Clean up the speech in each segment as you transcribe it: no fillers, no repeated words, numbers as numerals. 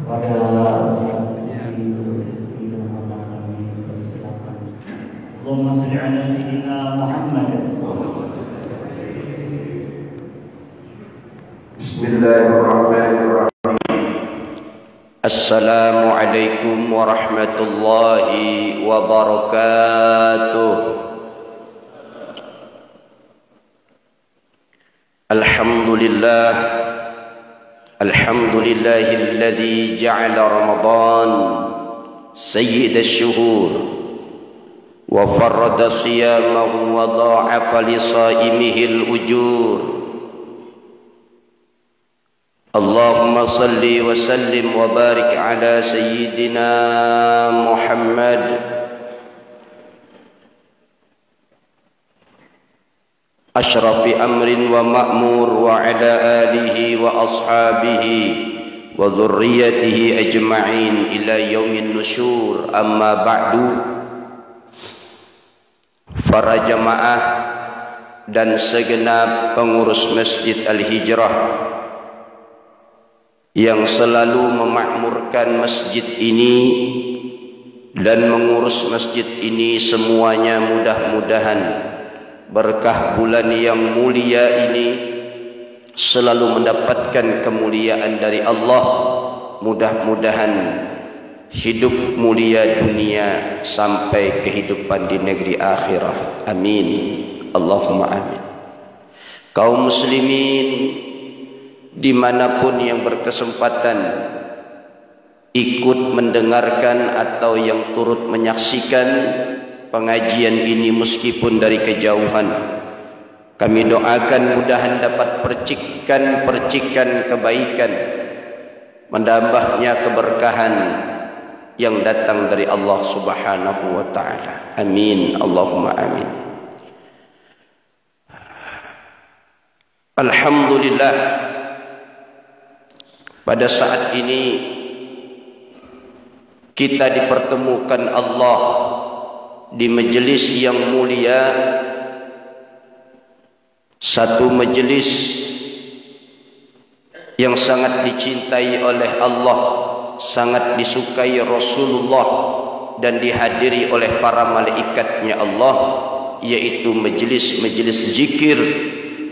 kepada yang persilakan. Allahumma shalli ala sayyidina Muhammad. Bismillahirrahmanirrahim. Assalamualaikum warahmatullahi wabarakatuh. Alhamdulillah, alhamdulillahilladzi ja'ala Ramadan sayyidash shuhur wa farrada siyamahu wa dha'afa li shaimihil ujur. Allahumma salli wa sallim wa barik ala sayyidina Muhammad ashrafi amrin wa ma'mur wa ala alihi wa ashabihi wa dhurriyyatihi ajma'in ila yaumin nusyur. Amma ba'du. Para jamaah dan segenap pengurus Masjid Al-Hijrah yang selalu memakmurkan masjid ini dan mengurus masjid ini, semuanya mudah-mudahan berkah bulan yang mulia ini selalu mendapatkan kemuliaan dari Allah. Mudah-mudahan hidup mulia dunia sampai kehidupan di negeri akhirat. Amin. Allahumma amin. Kaum muslimin dimanapun yang berkesempatan ikut mendengarkan atau yang turut menyaksikan pengajian ini meskipun dari kejauhan, kami doakan mudahan dapat percikan kebaikan, menambahnya keberkahan yang datang dari Allah Subhanahu wa taala. Amin. Allahumma amin. Alhamdulillah, pada saat ini kita dipertemukan Allah di majelis yang mulia, satu majelis yang sangat dicintai oleh Allah, sangat disukai Rasulullah, dan dihadiri oleh para malaikatnya Allah, yaitu majelis-majelis zikir,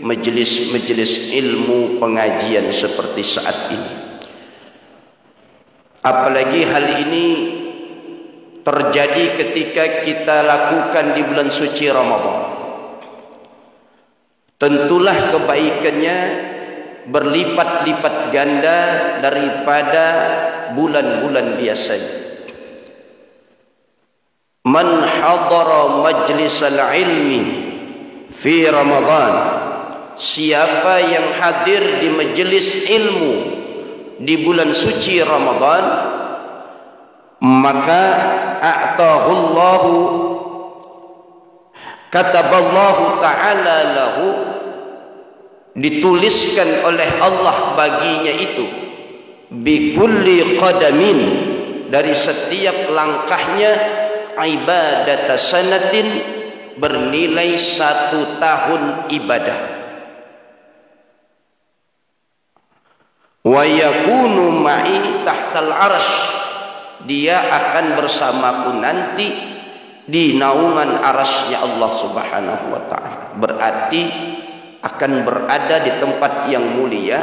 majelis-majelis ilmu pengajian seperti saat ini. Apalagi hal ini terjadi ketika kita lakukan di bulan suci Ramadan. Tentulah kebaikannya berlipat-lipat ganda daripada bulan-bulan biasanya. Man hadara majlisal ilmi fi Ramadan, siapa yang hadir di majelis ilmu di bulan suci Ramadan, maka a'tahullahu, kataballahu ta'ala lahu, dituliskan oleh Allah baginya itu, bikulli qadamin, dari setiap langkahnya, ibadata sanatin, bernilai 1 tahun ibadah. Wa yakunu ma'i tahtal arsy, dia akan bersamaku nanti di naungan arasy-Nya Allah Subhanahu wa taala. Berarti akan berada di tempat yang mulia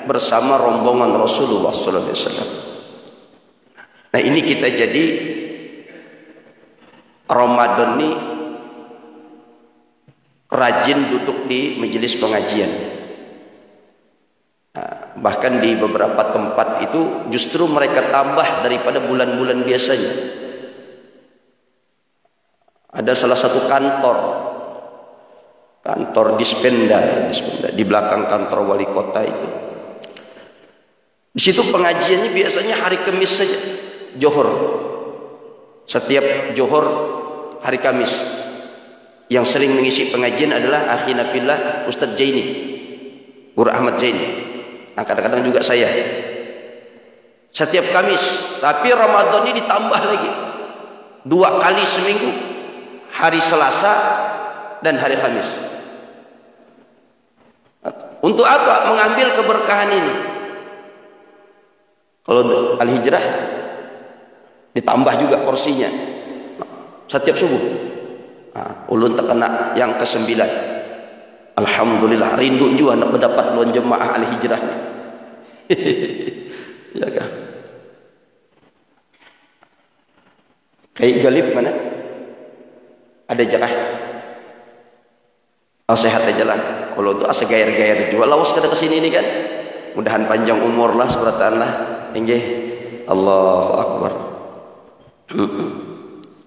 bersama rombongan Rasulullah sallallahu alaihi wasallam. Nah, ini kita jadi Ramadan ini rajin duduk di majelis pengajian. Bahkan di beberapa tempat itu justru mereka tambah daripada bulan-bulan biasanya. Ada salah satu kantor Dispenda di belakang kantor wali kota itu. Di situ pengajiannya biasanya hari Kamis saja, Johor. Setiap Johor hari Kamis. Yang sering mengisi pengajian adalah akhina fillah Ustadz Jaini, Guru Ahmad Jaini. Nah, kadang-kadang juga saya setiap Kamis. Tapi Ramadan ini ditambah lagi 2 kali seminggu, hari Selasa dan hari Kamis. Untuk apa? Mengambil keberkahan ini. Kalau al-hijrah ditambah juga porsinya setiap subuh. Ulun terkena yang ke-9. Alhamdulillah, rindu juga nak mendapat luan jemaah al-hijrah. Ya kan? Kayak galib mana? Ada jarah. Oh, sehat aja lah. Kalau itu asa gair-gair juga lawas kada kesini ini kan. Mudahan panjang umur lah, seberatan lah. Inggih. Allahu Akbar.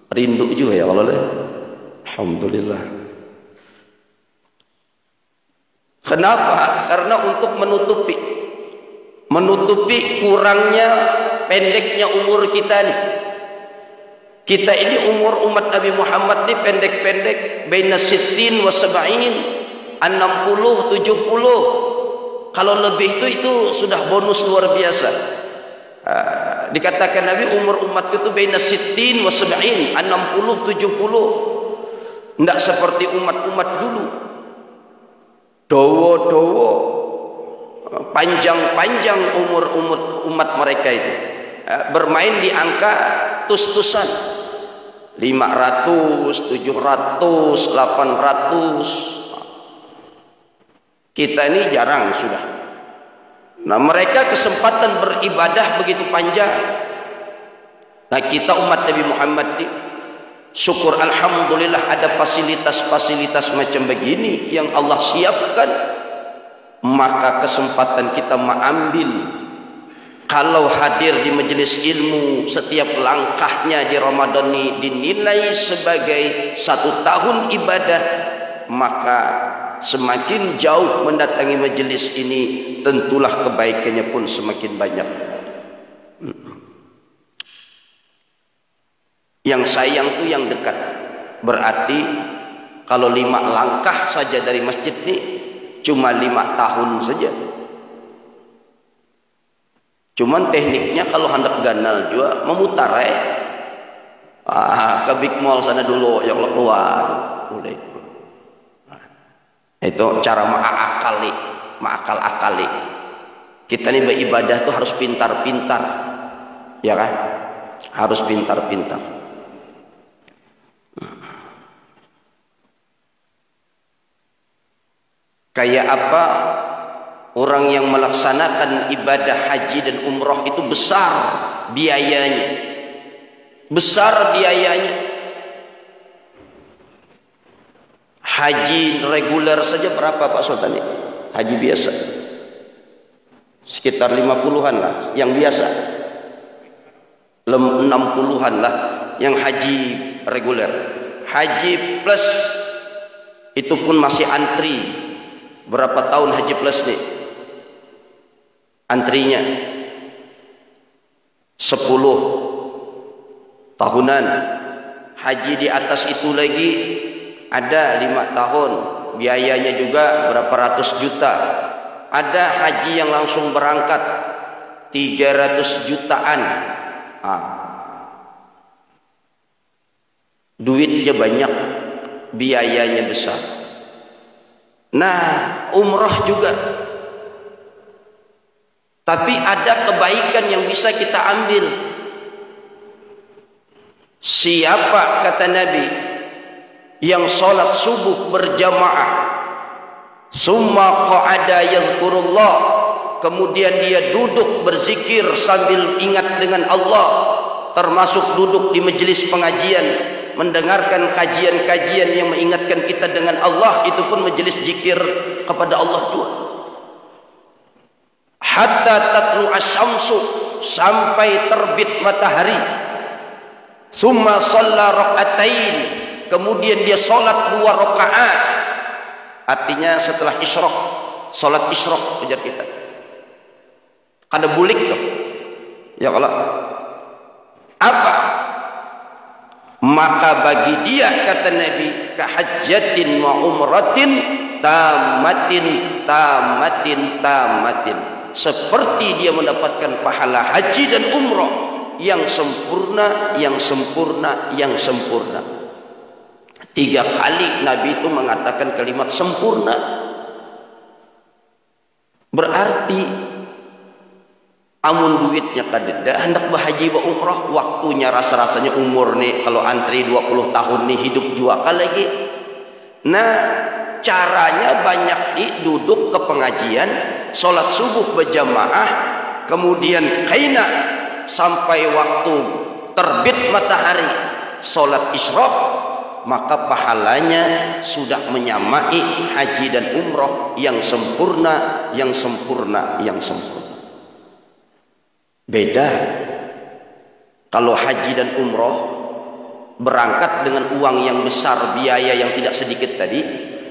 Rindu juga ya Allah. Alhamdulillah. Kenapa? Karena untuk menutupi kurangnya, pendeknya umur kita nih. Kita ini umur umat Nabi Muhammad ini pendek-pendek, baina sittin wa sab'in, 60 70. Kalau lebih itu sudah bonus luar biasa. Dikatakan Nabi umur umat itu baina sittin wa sab'in, 60 70. Tidak seperti umat-umat dulu. Dawa-dawa, panjang-panjang umur umat mereka itu. Bermain di angka tus-tusan. 500, 700, 800. Kita ini jarang sudah. Nah, mereka kesempatan beribadah begitu panjang. Nah, kita umat Nabi Muhammad ini syukur alhamdulillah ada fasilitas-fasilitas macam begini yang Allah siapkan. Maka kesempatan kita mengambil. Kalau hadir di majelis ilmu, setiap langkahnya di Ramadan ini dinilai sebagai 1 tahun ibadah, maka semakin jauh mendatangi majelis ini, tentulah kebaikannya pun semakin banyak. Yang sayang itu yang dekat. Berarti kalau 5 langkah saja dari masjid ini, cuma 5 tahun saja. Cuman tekniknya kalau hendak ganal juga memutar ke Big Mall sana dulu ya Allah keluar. Udah. Itu cara mengakal-akali. Kita ini beribadah tuh harus pintar-pintar. Ya kan? Harus pintar-pintar. Kayak apa orang yang melaksanakan ibadah haji dan umrah itu besar biayanya. Besar biayanya. Haji reguler saja berapa Pak Sultan? Haji biasa sekitar 50-an lah yang biasa. 60-an lah yang haji reguler. Haji plus itu pun masih antri. Berapa tahun haji plus nih? Antrinya 10 tahunan. Haji di atas itu lagi ada 5 tahun, biayanya juga berapa ratus juta. Ada haji yang langsung berangkat 300 jutaan. Duitnya banyak, biayanya besar. Nah, umrah juga. Tapi ada kebaikan yang bisa kita ambil. Siapa kata Nabi yang salat subuh berjamaah, summa qa'ada yadhkurullah, kemudian dia duduk berzikir sambil ingat dengan Allah, termasuk duduk di majelis pengajian, mendengarkan kajian-kajian yang mengingatkan kita dengan Allah, itu pun majelis zikir kepada Allah juga. Hatta tatlu asyamsu, sampai terbit matahari. Summa shalla rakaatain, kemudian dia salat 2 rakaat. Artinya setelah isyraq, salat isyraq ujar kita. Kada bulik tuh. Ya kalau apa? Maka bagi dia kata Nabi, kahajjatin wa umratin tamatin. Seperti dia mendapatkan pahala haji dan umrah yang sempurna, yang sempurna, yang sempurna. 3 kali Nabi itu mengatakan kalimat sempurna. Berarti Amun duitnya kadeda hendak berhaji wa umrah, waktunya rasa-rasanya umur nih kalau antri 20 tahun nih hidup dua kali lagi. Nah, caranya banyak duduk ke pengajian, sholat subuh berjamaah, kemudian kaina sampai waktu terbit matahari, sholat isyraq, maka pahalanya sudah menyamai haji dan umrah yang sempurna, yang sempurna, yang sempurna. Beda kalau haji dan umrah berangkat dengan uang yang besar, biaya yang tidak sedikit tadi,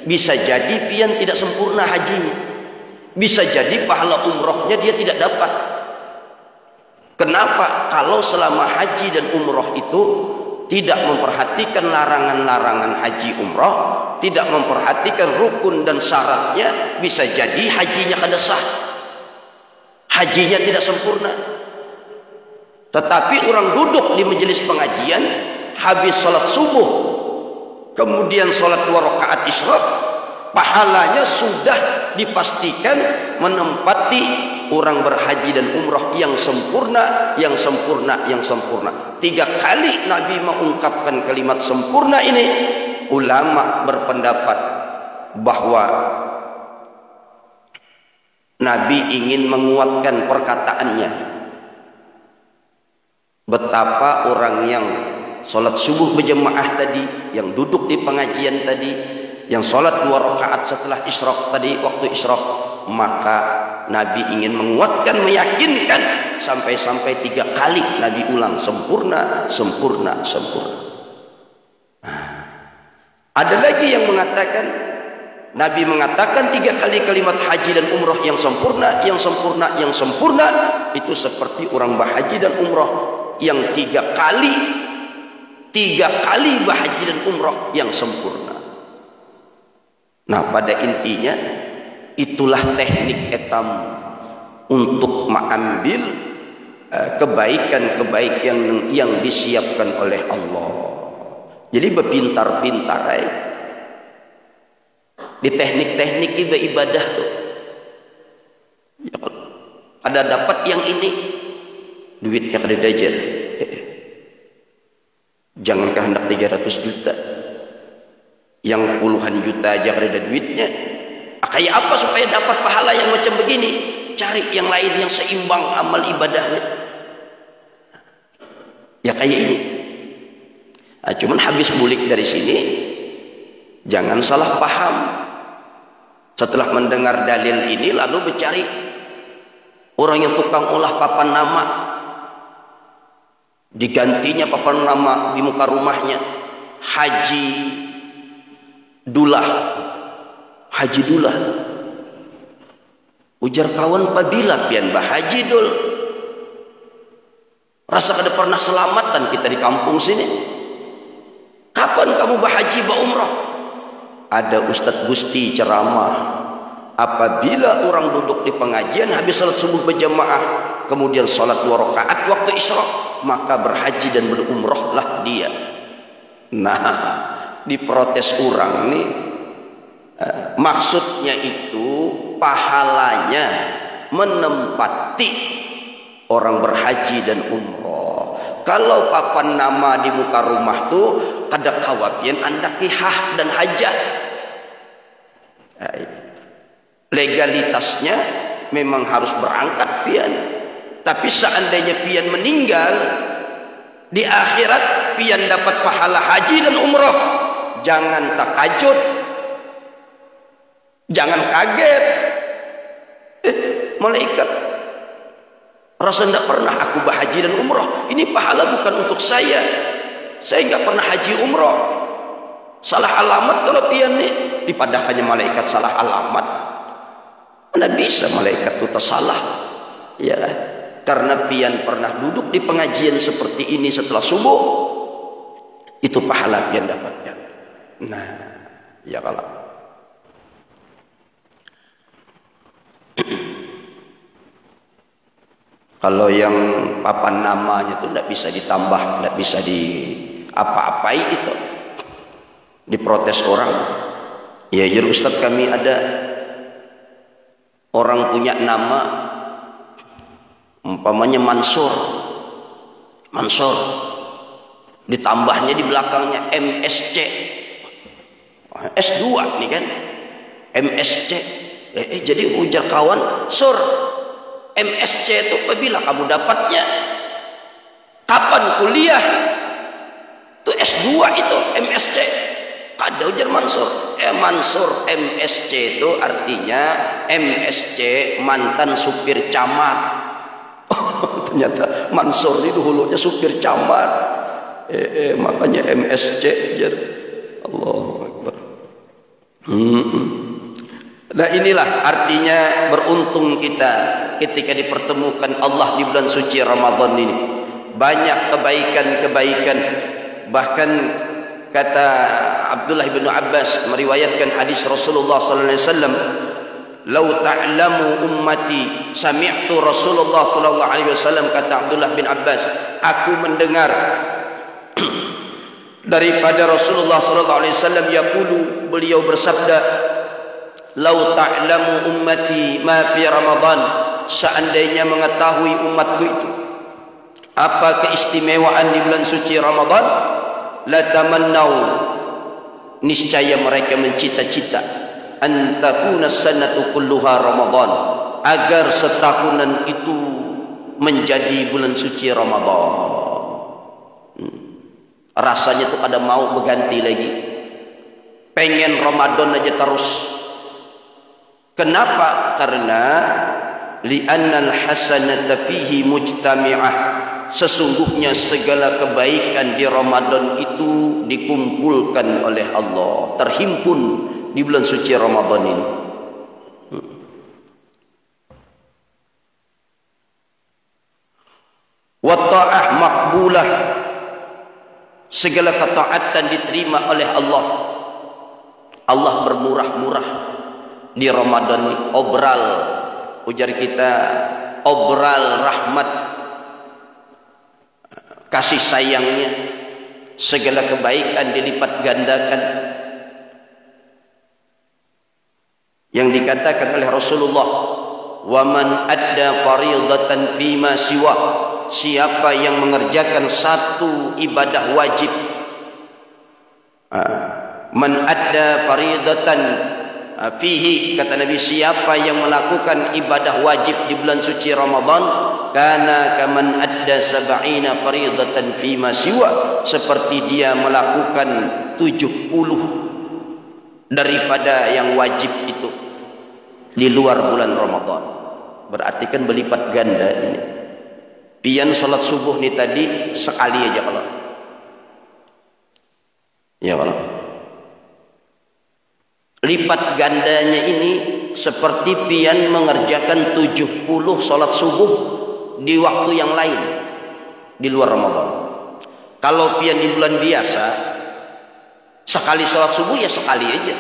bisa jadi pian tidak sempurna hajinya, bisa jadi pahala umrohnya dia tidak dapat. Kenapa? Kalau selama haji dan umroh itu tidak memperhatikan larangan-larangan haji umroh, tidak memperhatikan rukun dan syaratnya, bisa jadi hajinya kada sah, hajinya tidak sempurna. Tetapi orang duduk di majelis pengajian, habis sholat subuh, kemudian sholat 2 rakaat isyraq, pahalanya sudah dipastikan menempati orang berhaji dan umrah yang sempurna, yang sempurna, yang sempurna. 3 kali Nabi mengungkapkan kalimat sempurna ini. Ulama berpendapat bahwa Nabi ingin menguatkan perkataannya. Betapa orang yang sholat subuh berjamaah tadi, yang duduk di pengajian tadi, yang sholat 2 rakaat setelah isyraq tadi, waktu isyraq, maka Nabi ingin menguatkan, meyakinkan, sampai-sampai 3 kali Nabi ulang sempurna, sempurna, sempurna. Ada lagi yang mengatakan, Nabi mengatakan 3 kali kalimat haji dan umrah yang sempurna, yang sempurna, yang sempurna, itu seperti orang berhaji dan umrah yang 3 kali berhaji dan umrah yang sempurna. Nah, pada intinya itulah teknik etam untuk mengambil kebaikan-kebaikan yang disiapkan oleh Allah. Jadi berpintar-pintar di teknik-teknik ibadah tuh. Ya, ada dapat yang ini duitnya kada dajar. Jangankah hendak 300 juta, yang puluhan juta aja kada ada duitnya. Kayak apa supaya dapat pahala yang macam begini? Cari yang lain yang seimbang amal ibadahnya. Ya kayak ini. Nah, cuman habis bulik dari sini, jangan salah paham. Setelah mendengar dalil ini lalu mencari orang yang tukang olah papan nama, digantinya papan nama di muka rumahnya Haji Dulah. Haji Dulah. Ujar kawan pabila pian bah Haji Dul. Rasa kada pernah selamatan kita di kampung sini. Kapan kamu bah haji bah umrah? Ada Ustadz Gusti ceramah. Apabila orang duduk di pengajian habis salat subuh berjamaah, kemudian salat 2 rakaat waktu isyraq, maka berhaji dan berumrahlah dia. Nah, diprotes orang nih, maksudnya itu pahalanya menempati orang berhaji dan umrah. Kalau papan nama di muka rumah tuh kada kawapian anda kihah dan hajah. Legalitasnya memang harus berangkat pian. Tapi seandainya pian meninggal, di akhirat pian dapat pahala haji dan umrah, jangan takajud, jangan kaget. Malaikat rasa tidak pernah aku berhaji dan umrah, ini pahala bukan untuk saya nggak pernah haji umrah. Salah alamat kalau pian nih, dipadahkannya malaikat salah alamat. Mana bisa malaikat itu tersalah? Ya, karena pian pernah duduk di pengajian seperti ini setelah subuh, itu pahala pian dapatkan. Nah, ya kalau yang papan namanya itu tidak bisa ditambah, tidak bisa di apa-apai itu, diprotes orang. Ya, jadi Ustadz kami ada orang punya nama Umpamanya Mansur. Ditambahnya di belakangnya MSC. S2 nih kan. MSC. Jadi ujar kawan, Sur, MSC itu apabila kamu dapatnya? Kapan kuliah? Itu S2 itu MSC. Kada ujar Mansur. Mansur MSC itu artinya MSC mantan supir camar. Ternyata Mansur itu hulunya supir camar. Makanya MSC. Allahu Akbar. Nah inilah artinya beruntung kita ketika dipertemukan Allah di bulan suci Ramadan ini. Banyak kebaikan-kebaikan. Bahkan kata Abdullah bin Abbas meriwayatkan hadis Rasulullah sallallahu alaihi wasallam, "Lau ta'lamu ummati sami'tu Rasulullah sallallahu alaihi wasallam," kata Abdullah bin Abbas, aku mendengar daripada Rasulullah sallallahu alaihi wasallam yaqulu, beliau bersabda, "Lau ta'lamu ummati ma fi Ramadan," seandainya mengetahui umatku itu apa keistimewaan di bulan suci Ramadan, la tamannau, niscaya mereka mencita-cita, an takuna sanatu kulluha Ramadan, agar setahunan itu menjadi bulan suci Ramadan. Rasanya tuh ada mau berganti lagi, pengen Ramadan aja terus. Kenapa? Karena li'annal hasanata fihi mujtami'ah, sesungguhnya segala kebaikan di Ramadan itu dikumpulkan oleh Allah, terhimpun di bulan suci Ramadan ini. Wa ta'ah maqbulah, segala ketaatan diterima oleh Allah. Allah bermurah-murah di Ramadan ini. Obral, ujar kita, obral rahmat, kasih sayangnya, segala kebaikan dilipat gandakan. Yang dikatakan oleh Rasulullah, wa man adda faridatan fima siwa, siapa yang mengerjakan satu ibadah wajib, man adda faridatan fihi, kata Nabi, siapa yang melakukan ibadah wajib di bulan suci Ramadan, kana kaman adda sab'ina faridatan fima siwa, seperti dia melakukan 70 daripada yang wajib itu di luar bulan Ramadan. Berarti kan berlipat ganda ini. Pian salat subuh nih tadi sekali aja kalau. Ya kalau. Lipat gandanya ini seperti pian mengerjakan 70 salat subuh di waktu yang lain di luar Ramadan. Kalau pian di bulan biasa sekali salat subuh ya sekali aja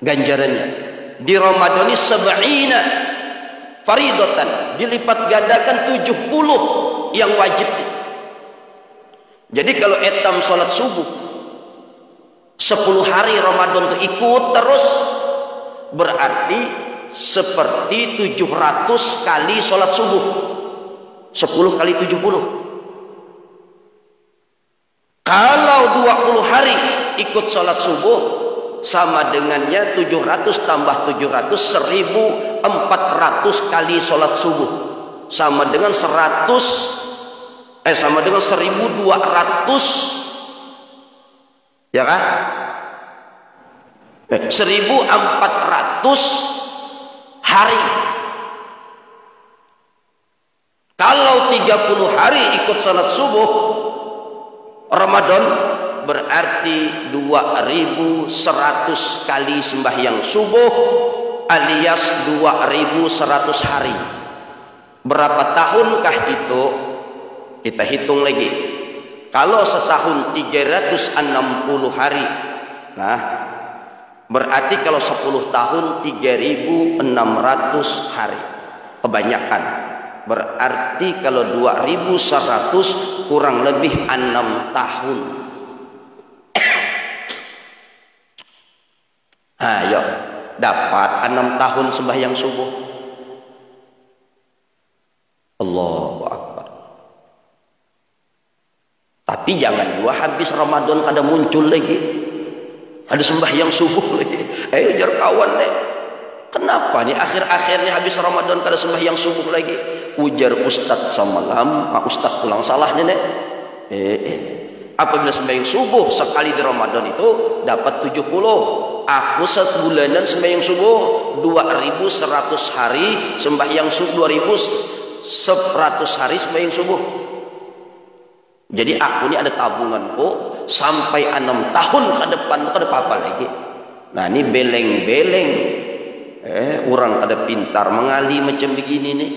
ganjarannya. Di Ramadan ini sab'ina faridatan, dilipat gandakan 70 yang wajib. Jadi kalau etam salat subuh 10 hari Ramadan itu ikut terus, berarti seperti 700 kali salat subuh. 10 kali 70. Kalau 20 hari ikut salat subuh, sama dengannya 700 tambah 700, 1400 kali salat subuh. Sama dengan 1200, ya kan? 1400 hari. Kalau 30 hari ikut salat subuh Ramadan, berarti 2100 kali sembahyang subuh, alias 2100 hari. Berapa tahunkah itu? Kita hitung lagi. Kalau setahun 360 hari, nah berarti kalau 10 tahun 3600 hari. Kebanyakan. Berarti kalau 2100 kurang lebih 6 tahun. Ayo, dapat 6 tahun sembahyang subuh. Allah Tapi jangan juga habis Ramadan kada muncul lagi, ada sembahyang subuh lagi. Ujar kawan nih, kenapa nih akhir-akhirnya habis Ramadan kada sembahyang subuh lagi? Ujar Ustadz semalam, Ustadz pulang salah nih nek. Apabila sembahyang subuh sekali di Ramadan itu dapat 70. Aku sebulanan sembahyang subuh 2100 hari sembahyang subuh, 2100 hari sembahyang subuh. Jadi aku ini ada tabunganku sampai 6 tahun ke depan kada apa-apa lagi. Nah ini beleng-beleng. Orang kada pintar mengali macam begini nih.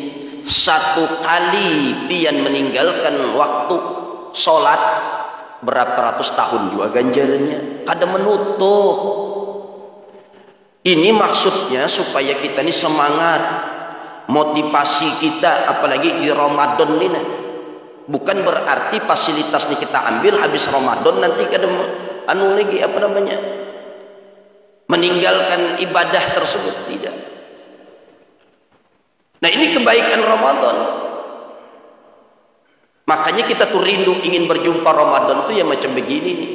Satu kali pian meninggalkan waktu sholat berapa ratus tahun juga ganjarannya. Kada menutup. Ini maksudnya supaya kita ini semangat, motivasi kita, apalagi di Ramadan ini. Bukan berarti fasilitas ini kita ambil habis Ramadan nanti kada lagi meninggalkan ibadah tersebut, tidak. Nah ini kebaikan Ramadan. Makanya kita tuh rindu ingin berjumpa Ramadan tuh ya macam begini nih.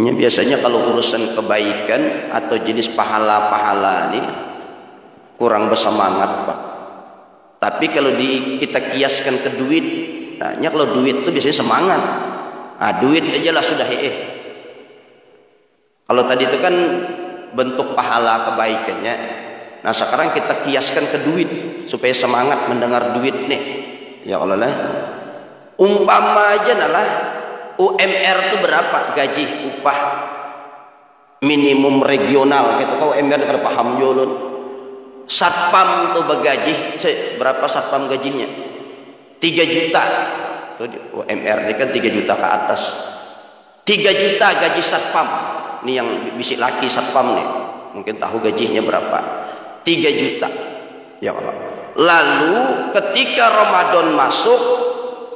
Ya, biasanya kalau urusan kebaikan atau jenis pahala-pahala ini kurang bersemangat Pak. Tapi kalau kita kiaskan ke duit, nah kalau duit itu biasanya semangat. Duit aja lah sudah Kalau tadi itu kan bentuk pahala kebaikannya. Nah sekarang kita kiaskan ke duit supaya semangat mendengar duit nih. Ya Allah lah. Umpama aja lah UMR itu berapa gaji upah minimum regional gitu. Kau UMR kada paham jolon. Satpam tuh bergaji berapa satpam gajinya? 3 juta. Tuh UMR ini kan 3 juta ke atas. 3 juta gaji satpam. Ini yang bisik laki satpam nih. Mungkin tahu gajinya berapa? 3 juta. Ya Allah. Lalu ketika Ramadan masuk,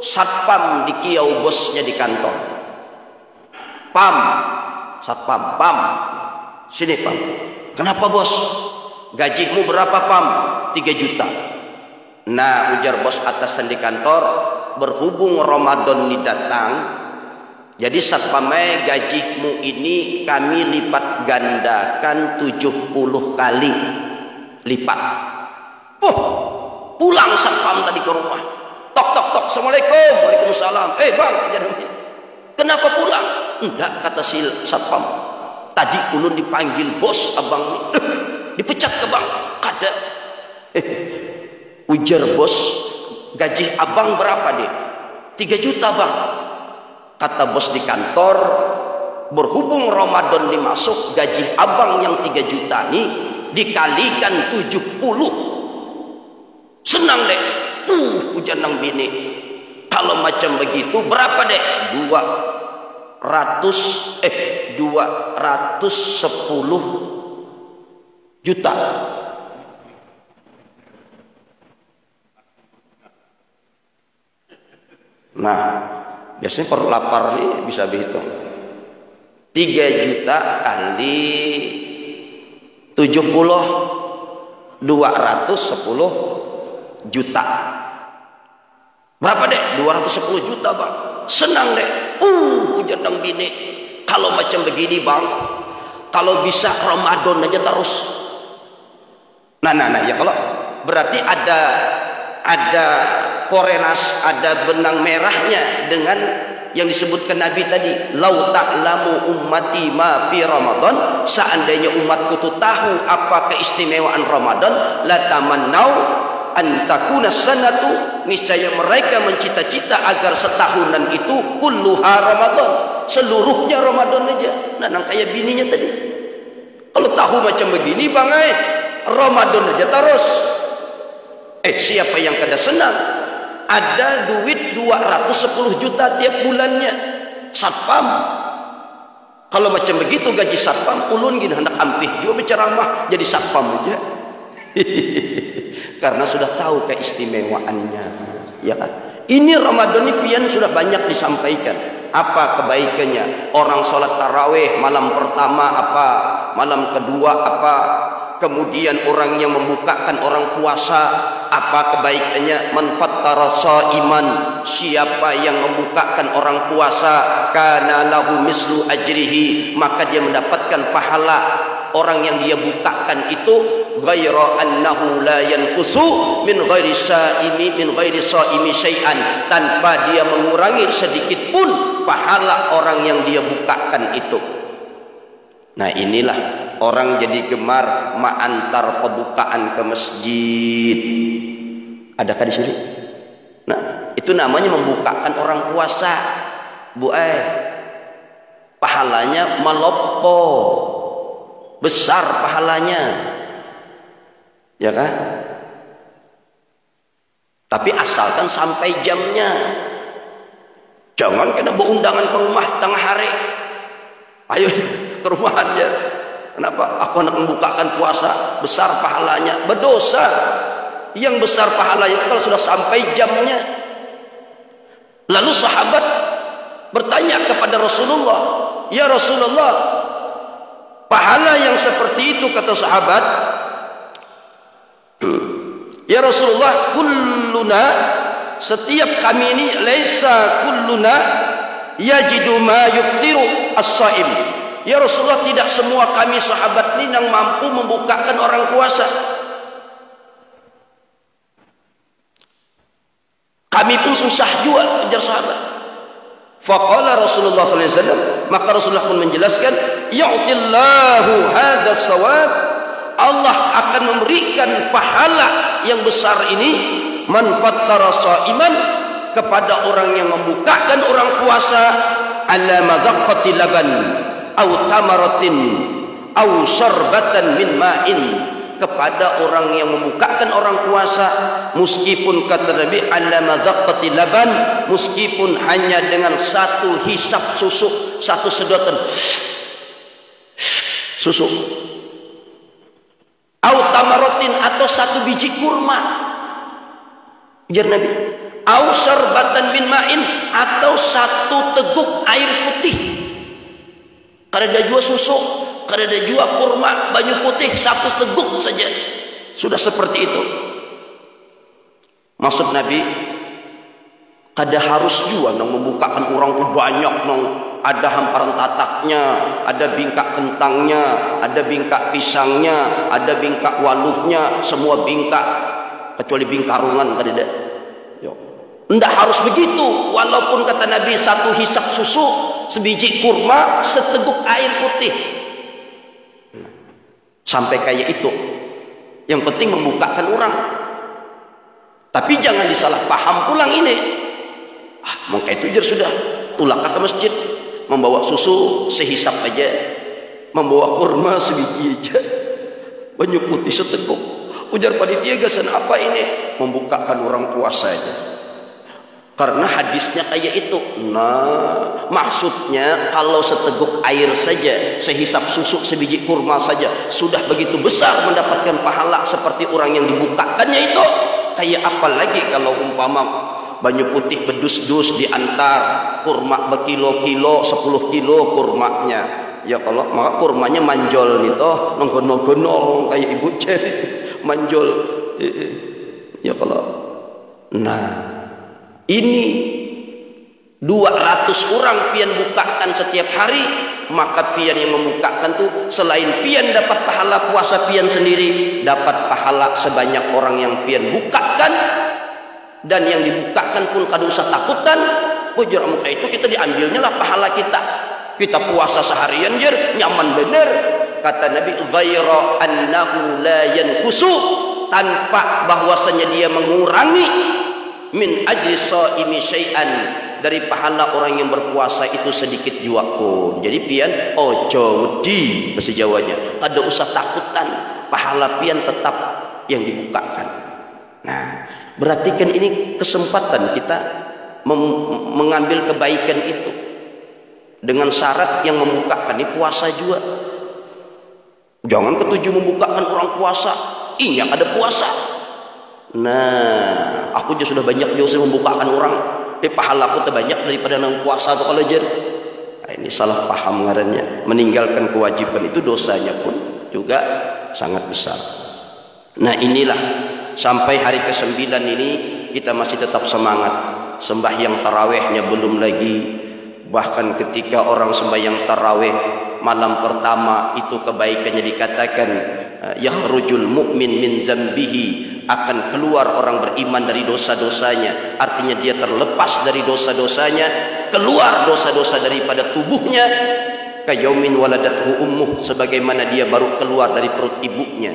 satpam dikiau bosnya di kantor. Pam, satpam, pam. Sini pam. Kenapa bos? Gajimu berapa pam? 3 juta. Nah ujar bos atasan di kantor, berhubung Ramadan ini datang, jadi satpamnya gajimu ini kami lipat gandakan 70 kali lipat. Pulang satpam tadi ke rumah. Tok tok tok, assalamualaikum, waalaikumsalam. Bang, kenapa pulang? Enggak, kata si satpam. Tadi ulun dipanggil bos abang, dipecat ke bang. Kada. Ujar bos, gaji abang berapa deh? 3 juta bang. Kata bos di kantor, berhubung Ramadan ini masuk, gaji abang yang 3 juta ini dikalikan 70. Senang deh. Hujan nang bini. Kalau macam begitu berapa deh? 210 juta. Nah, biasanya per lapar nih bisa dihitung. 3 juta kali 70, 210 juta. Berapa deh? 210 juta bang. Senang deh. Hujan nang bini. Kalau macam begini bang, kalau bisa Ramadan aja terus. Nah ya kalau berarti ada korelasi, ada benang merahnya dengan yang disebutkan Nabi tadi. Lau ta'lamu ummati ma fi Ramadan, seandainya umatku itu tahu apa keistimewaan Ramadan, la tamannau an takuna sanatu, niscaya mereka mencita-cita agar setahunan itu kulluha Ramadan, seluruhnya Ramadan aja. Nah kayak bininya tadi. Kalau tahu macam begini bang, Ramadan aja terus. Siapa yang kada senang? Ada duit 210 juta tiap bulannya satpam. Kalau macam begitu gaji satpam, ulun gini hendak ampih juga berceramah jadi satpam aja. Karena sudah tahu keistimewaannya, ya kan? Ini Ramadan ini pian sudah banyak disampaikan. Apa kebaikannya? Orang sholat tarawih malam pertama apa? Malam kedua apa? Kemudian orang yang membukakan orang puasa Apa kebaikannya? Man fattara shaiman, siapa yang membukakan orang puasa, kana lahu mislu ajrihi, maka dia mendapatkan pahala orang yang dia bukakan itu, ghaira annahu la yanqusu min ghairi shaimi syai'an, tanpa dia mengurangi sedikit pun pahala orang yang dia bukakan itu. Nah, inilah orang jadi gemar mengantar pembukaan ke masjid. Adakah di sini? Nah, itu namanya membukakan orang puasa, Bu. Pahalanya malopo, besar pahalanya, ya kan? Tapi asalkan sampai jamnya. Jangan kena berundangan ke rumah tengah hari. Ayo ke rumah aja. Kenapa? Aku nak membukakan puasa, besar pahalanya. Berdosa. Yang besar pahalanya itu kalau sudah sampai jamnya. Lalu sahabat bertanya kepada Rasulullah, ya Rasulullah, pahala yang seperti itu, kata sahabat, ya Rasulullah, kulluna, setiap kami ini, laisa kulluna yajidu ma yuftiru as-shaim. Ya Rasulullah, tidak semua kami sahabat ini yang mampu membukakan orang puasa. Kami pun susah juga, ujar sahabat. Faqala Rasulullah sallallahu alaihi wasallam, maka Rasulullah pun menjelaskan, ya'tillahu hadzal shawab, Allah akan memberikan pahala yang besar ini, man fattara shaiman, kepada orang yang membukakan orang puasa, ala madhaqqati laban au tamaratin au syarbatan min ma'in, kepada orang yang membukakan orang puasa, meskipun kata Nabi ala madhaqqati laban, meskipun hanya dengan satu hisap susu, satu sedotan susu, au tamaratin, atau satu biji kurma, ujar Nabi, au syarbatan min ma'in, atau satu teguk air putih. Kalau ada jual susu, kalau ada jual kurma, banyu putih, satu teguk saja sudah seperti itu. Maksud Nabi, kada harus juga nang membukakan orang tu banyak, nang ada hamparan tataknya, ada bingkak kentangnya, ada bingkak pisangnya, ada bingkak waluhnya, semua bingkak kecuali bingkarungan kada ada. Tidak harus begitu, walaupun kata Nabi satu hisap susu, sebiji kurma, seteguk air putih, sampai kayak itu. Yang penting membukakan orang. Tapi jangan disalah paham pulang ini. Maka itu jar sudah, tulak ke masjid, membawa susu sehisap aja, membawa kurma sebiji aja, banyu putih seteguk. Ujar panitia, gasan apa ini? Membukakan orang puasa aja. Karena hadisnya kayak itu. Nah, maksudnya kalau seteguk air saja, sehisap susu, sebiji kurma saja, sudah begitu besar mendapatkan pahala seperti orang yang dibukakannya itu. Kayak apa lagi kalau umpama banyu putih bedus-dus diantar, kurma berkilo-kilo, 10 kilo kurmanya. Ya kalau maka kurmanya manjol nih toh, nonggon-nonggon kayak ibu ceri, manjol. Ya kalau, nah. Ini 200 orang pian bukakan setiap hari, maka pian yang membukakan tuh selain pian dapat pahala puasa pian sendiri, dapat pahala sebanyak orang yang pian bukakan, dan yang dibukakan pun kada usah takutan. Ujar muka itu kita diambilnya lah pahala kita. Kita puasa seharian jer nyaman bener. Kata Nabi, ghaira annahu la yanqusu, tanpa bahwasanya dia mengurangi min ajri shaimi syai'an, dari pahala orang yang berpuasa itu sedikit jua pun. Jadi pian ojo wedi bahasa Jawanya, kada usah takutan, pahala pian tetap yang dibukakan. Nah, berarti kan ini kesempatan kita mengambil kebaikan itu dengan syarat yang membukakan ini puasa juga. Jangan ketujuh membukakan orang puasa, ingat ada puasa. Nah, aku juga sudah banyak jauh membukakan orang, pahala aku terbanyak daripada nang puasa atau kalajer. Nah, ini salah paham ngarannya. Meninggalkan kewajiban itu dosanya pun juga sangat besar. Nah, inilah Sampai hari ke-9 ini kita masih tetap semangat. Sembahyang tarawihnya belum lagi. Bahkan ketika orang sembahyang tarawih malam pertama itu kebaikannya dikatakan yakhrujul mu'min min zambihi, akan keluar orang beriman dari dosa-dosanya. Artinya dia terlepas dari dosa-dosanya, keluar dosa-dosa daripada tubuhnya. Kayaumin waladathu ummuh, sebagaimana dia baru keluar dari perut ibunya.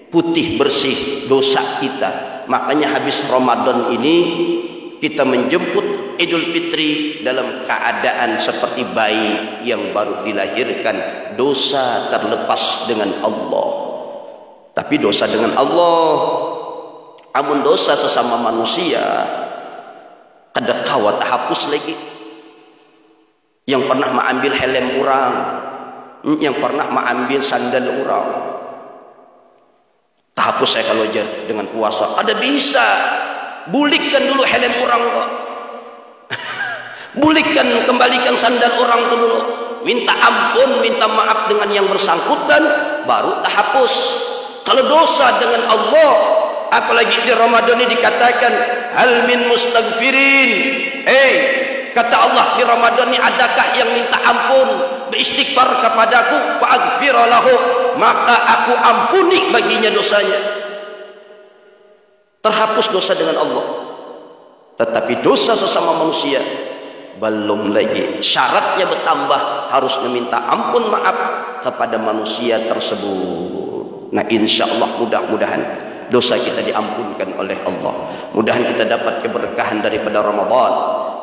Putih bersih dosa kita. Makanya habis Ramadan ini kita menjemput Idul Fitri dalam keadaan seperti bayi yang baru dilahirkan. Dosa terlepas dengan Allah. Tapi dosa dengan Allah, amun dosa sesama manusia kada kawat hapus lagi. Yang pernah mengambil helm orang, yang pernah mengambil sandal orang, tak hapus saya kalau dengan puasa. Kada bisa. Bulikkan dulu helm orang kok. Bulikkan, kembalikan sandal orang itu dulu. Minta ampun, minta maaf dengan yang bersangkutan, baru tak hapus. Kalau dosa dengan Allah, apalagi di Ramadan ini dikatakan hal min mustaghfirin. Kata Allah di Ramadan ini, adakah yang minta ampun, beristighfar kepadaku, fa'aghfir lahu, maka aku ampuni baginya dosanya. Terhapus dosa dengan Allah. Tetapi dosa sesama manusia belum lagi. Syaratnya bertambah, harus meminta ampun maaf kepada manusia tersebut. Nah, insya Allah mudah-mudahan dosa kita diampunkan oleh Allah. Mudahan kita dapat keberkahan daripada Ramadan.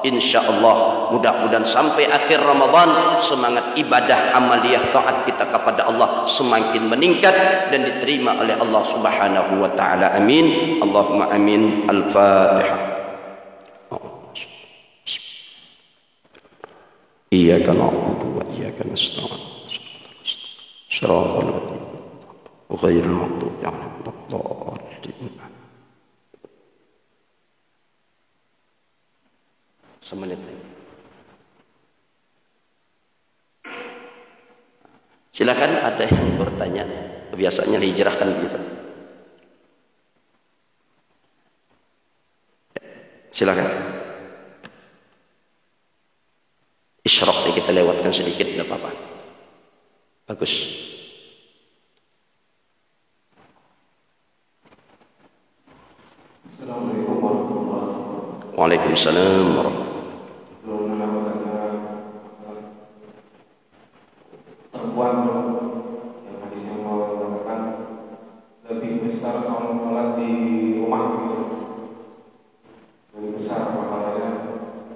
Insya Allah mudah-mudahan sampai akhir Ramadan semangat ibadah amaliyah taat kita kepada Allah semakin meningkat dan diterima oleh Allah Subhanahu wa taala. Amin. Allahumma amin. Al-Fatihah. Iyyaka na'budu wa iyyaka nasta'in. Shiratal ladzina ghairil maghdubi 'alaihim waladdallin. Semenit lagi. Silakan, ada yang bertanya. Biasanya dihijrahkan begitu. Silakan. Isyraq kita lewatkan sedikit, tidak apa-apa. Bagus. Assalamualaikum warahmatullahi wabarakatuh. Waalaikumsalam warahmatullahi. Perempuan yang hadis yang mau mengatakan lebih besar sholat di rumah gitu. Lebih besar pahalanya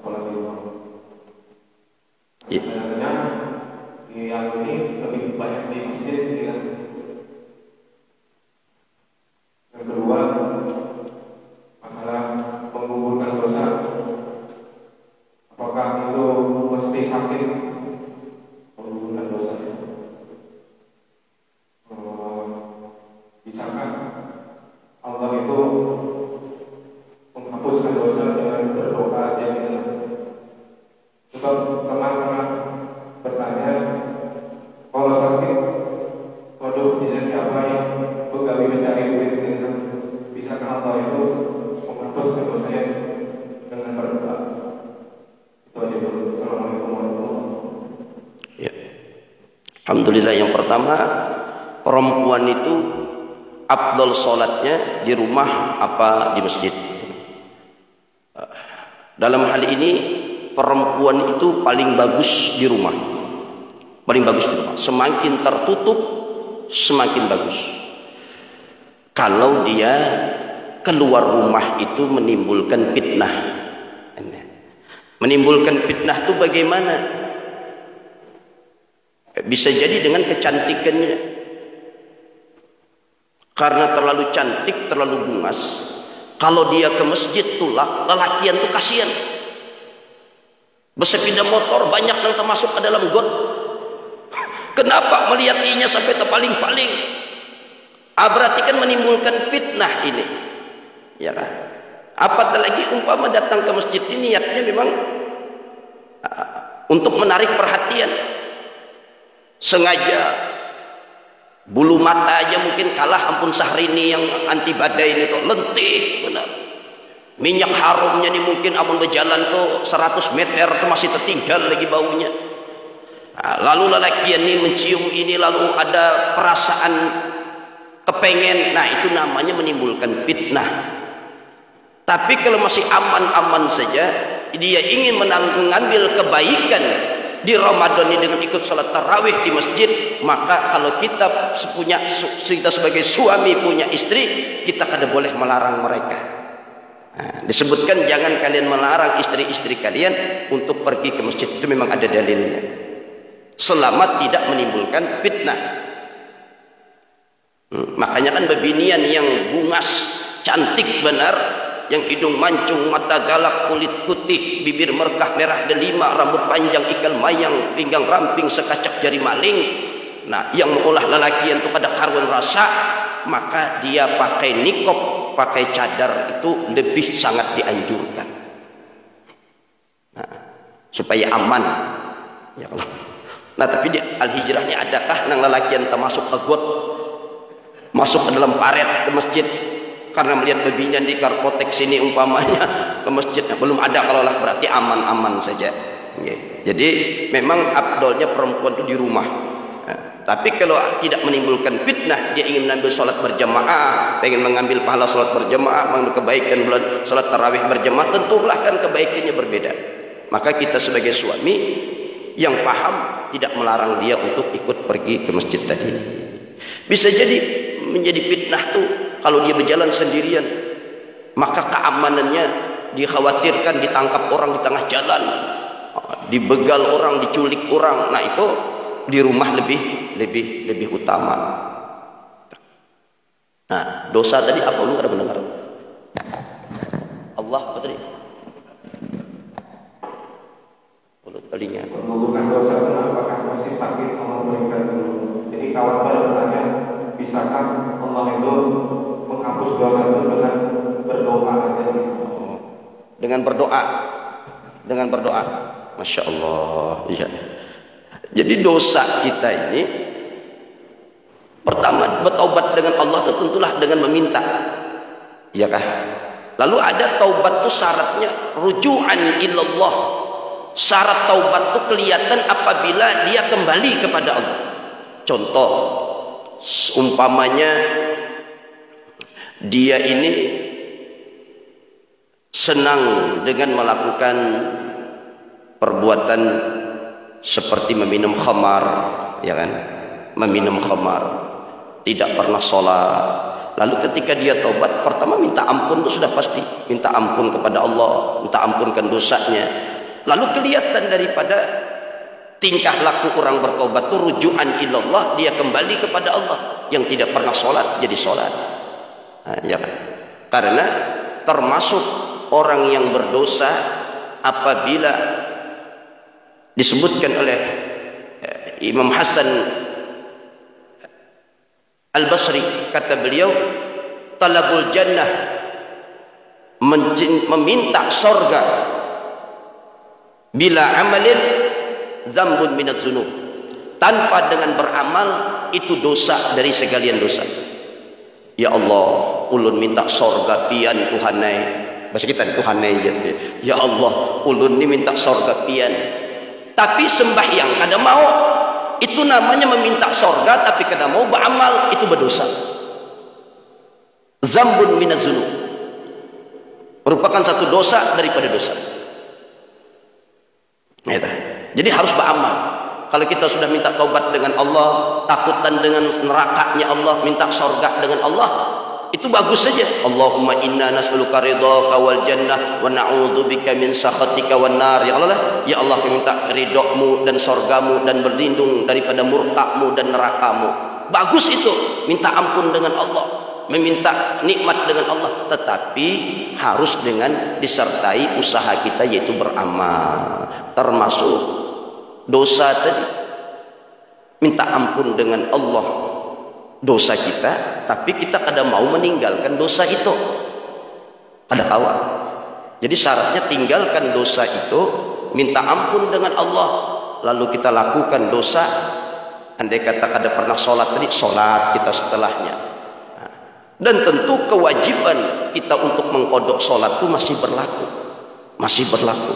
sholat di rumah. Katanya yang ini lebih banyak di masjid gitu kan. Yang kedua, masalah menggugurkan dosa. Apakah itu mesti sakit menggugurkan dosa? Bisakah Allah itu menghapuskan dosa dengan berdoa aja gitu? Sebab teman-teman bertanya, kalau sakit, waduh, ini siapa yang begawi mencari duit gitu? Bisakah Allah itu menghapuskan dosanya dengan berdoa? Itu aja dulu. Assalamualaikum warahmatullahi wabarakatuh. Ya. Alhamdulillah, yang pertama, perempuan itu afdal sholatnya di rumah apa di masjid. Dalam hal ini perempuan itu paling bagus di rumah. Paling bagus di rumah. Semakin tertutup semakin bagus. Kalau dia keluar rumah itu menimbulkan fitnah. Menimbulkan fitnah itu bagaimana? Bisa jadi dengan kecantikannya. Karena terlalu cantik, terlalu bungas. Kalau dia ke masjid tulak, lelakian tuh kasihan. Bersepeda motor banyak yang termasuk ke dalam got. Kenapa melihat inya sampai terpaling-paling? Berarti kan menimbulkan fitnah ini. Ya kan? Apatah lagi umpama datang ke masjid ini niatnya memang untuk menarik perhatian. Sengaja Bulu mata aja mungkin kalah ampun Syahrini yang anti badai ini tuh, lentik benar. Minyak harumnya nih mungkin amun berjalan tuh 100 meter tuh masih tertinggal lagi baunya. Nah, lalu lelaki ini mencium ini, lalu ada perasaan kepengen. Nah, itu namanya menimbulkan fitnah. Tapi kalau masih aman-aman saja, dia ingin mengambil kebaikan di Ramadan ini dengan ikut salat tarawih di masjid, maka kalau kita sebagai suami punya istri, kita kada boleh melarang mereka. Nah, disebutkan jangan kalian melarang istri-istri kalian untuk pergi ke masjid, itu memang ada dalilnya, selama tidak menimbulkan fitnah. Makanya kan bebinian yang bungas, cantik benar, yang hidung mancung, mata galak, kulit putih, bibir merkah merah delima, rambut panjang ikal mayang, pinggang ramping sekacak jari maling. Nah, yang mengolah lelaki itu pada karuan rasa, maka dia pakai nikob, pakai cadar itu lebih sangat dianjurkan. Nah, supaya aman. Ya Allah. Nah, tapi di Al-Hijrah ini adakah nang lelaki yang termasuk agot masuk ke dalam paret ke masjid karena melihat babinya di karpotek sini umpamanya ke masjid? Belum ada. Kalau lah berarti aman-aman saja. Jadi memang afdolnya perempuan itu di rumah. Tapi kalau tidak menimbulkan fitnah, dia ingin mengambil sholat berjamaah, pengen mengambil pahala sholat berjamaah, mengambil kebaikan bulan sholat tarawih berjamaah, tentulah kan kebaikannya berbeda. Maka kita sebagai suami yang paham tidak melarang dia untuk ikut pergi ke masjid tadi. Bisa jadi menjadi fitnah tuh kalau dia berjalan sendirian, maka keamanannya dikhawatirkan ditangkap orang di tengah jalan, dibegal orang, diculik orang. Nah, itu di rumah lebih utama. Nah, dosa tadi apa lu kada mendengar? Allah apa tadi? Mulut telinga. Menggugurkan dosa itu apakah masih sakit Allah berikan dulu? Jadi kawan bertanya, bisakah Allah itu menghapus dosa itu dengan berdoa aja? Dengan berdoa. Masya Allah. Iya. Jadi dosa kita ini pertama bertaubat dengan Allah itu tentulah dengan meminta, ya kah? Lalu ada taubat itu syaratnya ruju'an ilallah. Syarat taubat itu kelihatan apabila dia kembali kepada Allah. Contoh, umpamanya dia ini senang dengan melakukan perbuatan seperti meminum khamar, ya kan? Meminum khamar, tidak pernah sholat. Lalu ketika dia taubat, pertama minta ampun itu sudah pasti, minta ampun kepada Allah, minta ampunkan dosanya. Lalu kelihatan daripada tingkah laku orang bertobat itu rujukan ilallah, dia kembali kepada Allah. Yang tidak pernah sholat jadi sholat. Nah, ya kan? Karena termasuk orang yang berdosa apabila disebutkan oleh Imam Hasan Al-Basri, kata beliau, talabul jannah, meminta sorga, bila amalin zambun minat zunub, tanpa dengan beramal itu dosa dari segalian dosa. Ya Allah, ulun minta sorga pian Tuhanai, bahasa kita Tuhanai, ya Allah, ulun ni minta sorga pian. Tapi sembahyang kada mau, itu namanya meminta sorga, tapi kada mau beramal, itu berdosa. Zambun minaz zunub, merupakan satu dosa daripada dosa. Jadi harus beramal. Kalau kita sudah minta taubat dengan Allah, takutan dengan nerakanya Allah, minta sorga dengan Allah, itu bagus saja. Allahumma inna nas'aluka ridhaka wal jannah wa na'udzubika min sakhatika wan nar. Ya Allah, ya Allah, kami minta ridhomu dan sorgamu dan berlindung daripada murkamu dan nerakamu. Bagus itu, minta ampun dengan Allah, meminta nikmat dengan Allah, tetapi harus dengan disertai usaha kita, yaitu beramal. Termasuk dosa tadi, minta ampun dengan Allah dosa kita, tapi kita kada mau meninggalkan dosa itu, ada kawan. Jadi syaratnya tinggalkan dosa itu, minta ampun dengan Allah, lalu kita lakukan dosa, Andai kata kada pernah sholat tadi, sholat kita setelahnya. Dan tentu kewajiban kita untuk mengkodok sholat itu masih berlaku. Masih berlaku.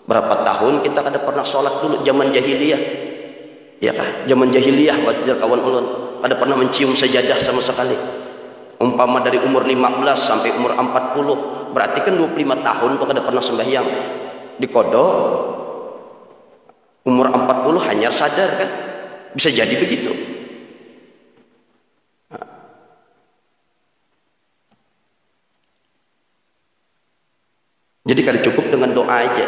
Berapa tahun kita kada pernah sholat dulu zaman jahiliyah. Ya kan? Zaman jahiliyah wajar kawan ulun. Kada pernah mencium sajadah sama sekali. Umpama dari umur 15 sampai umur 40, berarti kan 25 tahun tuh kada pernah sembahyang. Dikodok umur 40 hanya sadar kan? Bisa jadi begitu. Jadi kada cukup dengan doa aja.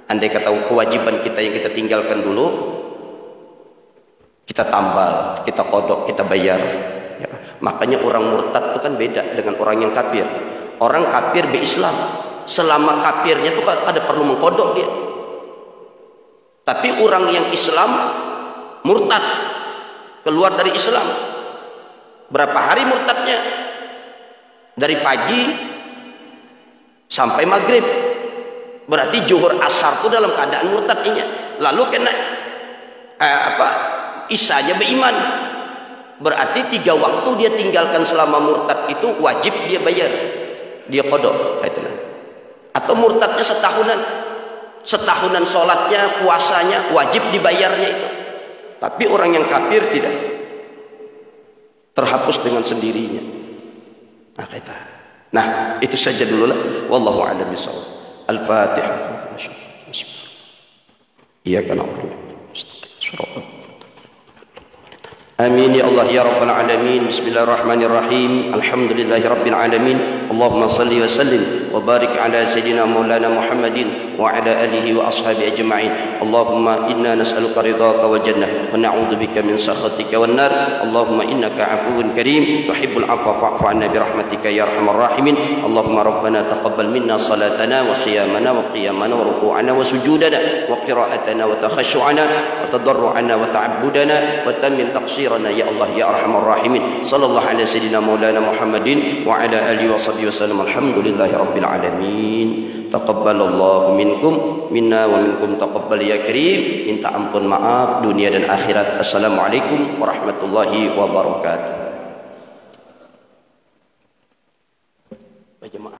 Andai kata kewajiban kita yang kita tinggalkan dulu, kita tambal, kita kodok, kita bayar. Ya. Makanya orang murtad itu kan beda dengan orang yang kafir. Orang kafir be-Islam, selama kafirnya itu ada perlu mengkodok dia. Tapi orang yang Islam murtad, keluar dari Islam, berapa hari murtadnya? Dari pagi sampai maghrib, berarti zuhur asar itu dalam keadaan murtadnya. Lalu kena isanya beriman, berarti 3 waktu dia tinggalkan selama murtad itu wajib dia bayar, dia kodok. Atau murtadnya setahunan sholatnya, puasanya wajib dibayarnya itu. Tapi orang yang kafir tidak, terhapus dengan sendirinya. Nah, itu saja dulu lah. Wallahu a'lam bishawab. Al-Fatihah. Iyyaka na'budu wa iyyaka Amin ya Allah ya Rabbal Alamin. Bismillahirrahmanirrahim. Alhamdulillahi Rabbil Alamin. Allahumma salli wa sallim wa barik ala Sayyidina Maulana Muhammadin wa ala alihi wa ashabi ajma'in. Allahumma inna nas'aluka ridhaka wal jannah wa na'udzubika min sakhatika wan nar. Allahumma innaka afuwun karim tuhibbul afwa fa'fu 'anna bi rahmatika ya arhamar rahimin. Allahumma rabbana taqabbal minna salatana wa siyamana wa qiyamana wa ruku'ana wa sujudana wa qira'atana wa takhashu'ana wa tadarru'ana wa ta'abbudana wa tammin taqsir ya Allah ya arhamar rahimin. Sallallahu alaihi sayyidina maulana Muhammadin wa ala alihi wa sahbihi wasallam. Alhamdulillahi rabbil alamin. Taqabbalallahu minkum minna wa minkum taqabbal ya karim. Minta ampun maaf dunia dan akhirat. Assalamualaikum warahmatullahi wabarakatuh.